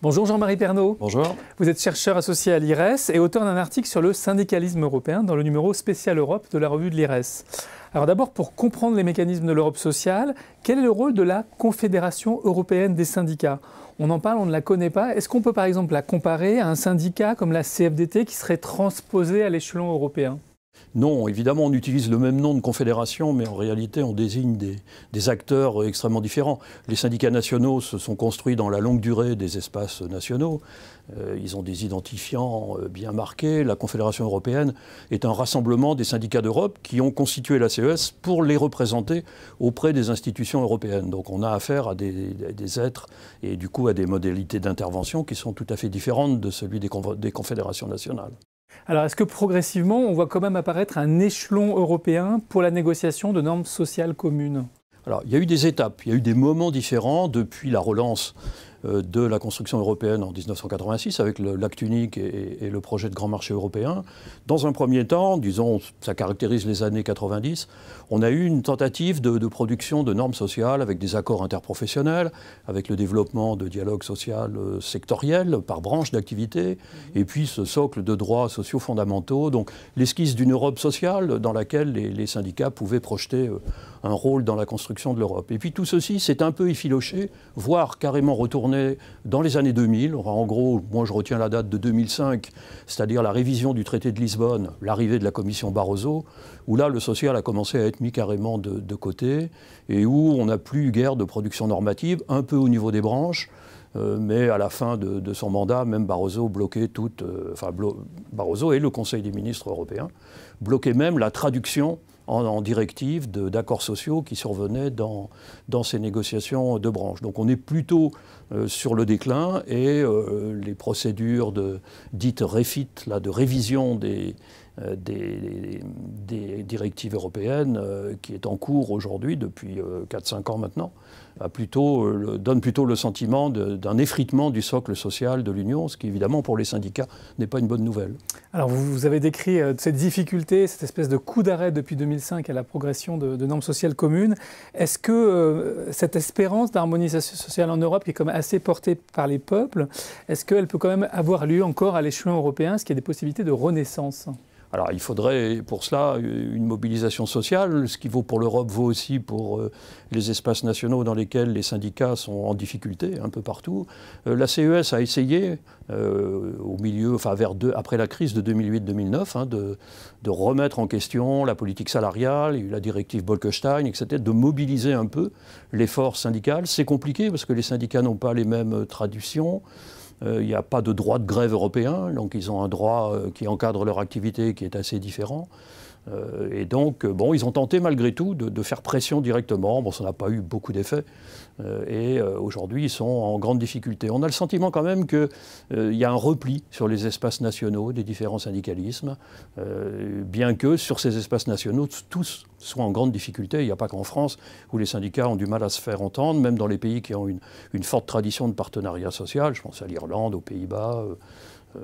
Bonjour Jean-Marie Pernaut. Bonjour. Vous êtes chercheur associé à l'IRES et auteur d'un article sur le syndicalisme européen dans le numéro spécial Europe de la revue de l'IRES. Alors d'abord, pour comprendre les mécanismes de l'Europe sociale, quel est le rôle de la Confédération européenne des syndicats? On en parle, on ne la connaît pas. Est-ce qu'on peut par exemple la comparer à un syndicat comme la CFDT qui serait transposé à l'échelon européen? Non, évidemment, on utilise le même nom de confédération, mais en réalité, on désigne des acteurs extrêmement différents. Les syndicats nationaux se sont construits dans la longue durée des espaces nationaux. Ils ont des identifiants bien marqués. La Confédération européenne est un rassemblement des syndicats d'Europe qui ont constitué la CES pour les représenter auprès des institutions européennes. Donc on a affaire à des êtres et du coup à des modalités d'intervention qui sont tout à fait différentes de celui des confédérations nationales. Alors, est-ce que progressivement, on voit quand même apparaître un échelon européen pour la négociation de normes sociales communes? Alors, il y a eu des étapes, il y a eu des moments différents depuis la relance de la construction européenne en 1986 avec l'acte unique et le projet de grand marché européen. Dans un premier temps, disons, ça caractérise les années 90, on a eu une tentative de production de normes sociales avec des accords interprofessionnels, avec le développement de dialogue social sectoriel par branche d'activité, et puis ce socle de droits sociaux fondamentaux, donc l'esquisse d'une Europe sociale dans laquelle les syndicats pouvaient projeter un rôle dans la construction de l'Europe. Et puis tout ceci s'est un peu effiloché, voire carrément retourné dans les années 2000. En gros, moi je retiens la date de 2005, c'est-à-dire la révision du traité de Lisbonne, l'arrivée de la commission Barroso, où là le social a commencé à être mis carrément de côté et où on n'a plus eu guère de production normative, un peu au niveau des branches, mais à la fin de son mandat, même Barroso bloquait Barroso et le Conseil des ministres européens bloquaient même la traduction en directive d'accords sociaux qui survenaient dans ces négociations de branche. Donc on est plutôt sur le déclin et les procédures dites REFIT, là, de révision des directives européennes qui est en cours aujourd'hui depuis 4-5 ans maintenant, donne plutôt le sentiment d'un effritement du socle social de l'Union, ce qui évidemment pour les syndicats n'est pas une bonne nouvelle. Alors vous avez décrit cette difficulté, cette espèce de coup d'arrêt depuis 2005 à la progression de normes sociales communes. Est-ce que cette espérance d'harmonisation sociale en Europe qui est quand même assez portée par les peuples, est-ce qu'elle peut quand même avoir lieu encore à l'échelon européen? Est-ce qu'il y a des possibilités de renaissance? Alors il faudrait pour cela une mobilisation sociale. Ce qui vaut pour l'Europe vaut aussi pour les espaces nationaux dans lesquels les syndicats sont en difficulté un peu partout. La CES a essayé après la crise de 2008-2009 de remettre en question la politique salariale, il y a eu la directive Bolkestein, etc., de mobiliser un peu les forces syndicales. C'est compliqué parce que les syndicats n'ont pas les mêmes traditions. Il n'y a pas de droit de grève européen, donc ils ont un droit qui encadre leur activité qui est assez différent. Et donc, bon, ils ont tenté malgré tout de faire pression directement. Bon, ça n'a pas eu beaucoup d'effet. Et aujourd'hui, ils sont en grande difficulté. On a le sentiment quand même qu'il y a un repli sur les espaces nationaux des différents syndicalismes, bien que sur ces espaces nationaux, tous soient en grande difficulté. Il n'y a pas qu'en France où les syndicats ont du mal à se faire entendre, même dans les pays qui ont une forte tradition de partenariat social. Je pense à l'Irlande, aux Pays-Bas,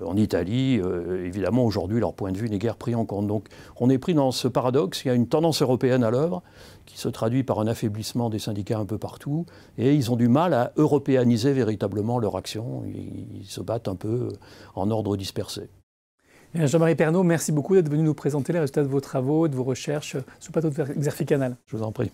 en Italie. Évidemment, aujourd'hui, leur point de vue n'est guère pris en compte. Donc, on est pris dans ce paradoxe. Il y a une tendance européenne à l'œuvre qui se traduit par un affaiblissement des syndicats un peu partout. Et ils ont du mal à européaniser véritablement leur action. Ils se battent un peu en ordre dispersé. Jean-Marie Pernaut, merci beaucoup d'être venu nous présenter les résultats de vos travaux, de vos recherches sur le plateau de Xerfi Canal. Je vous en prie.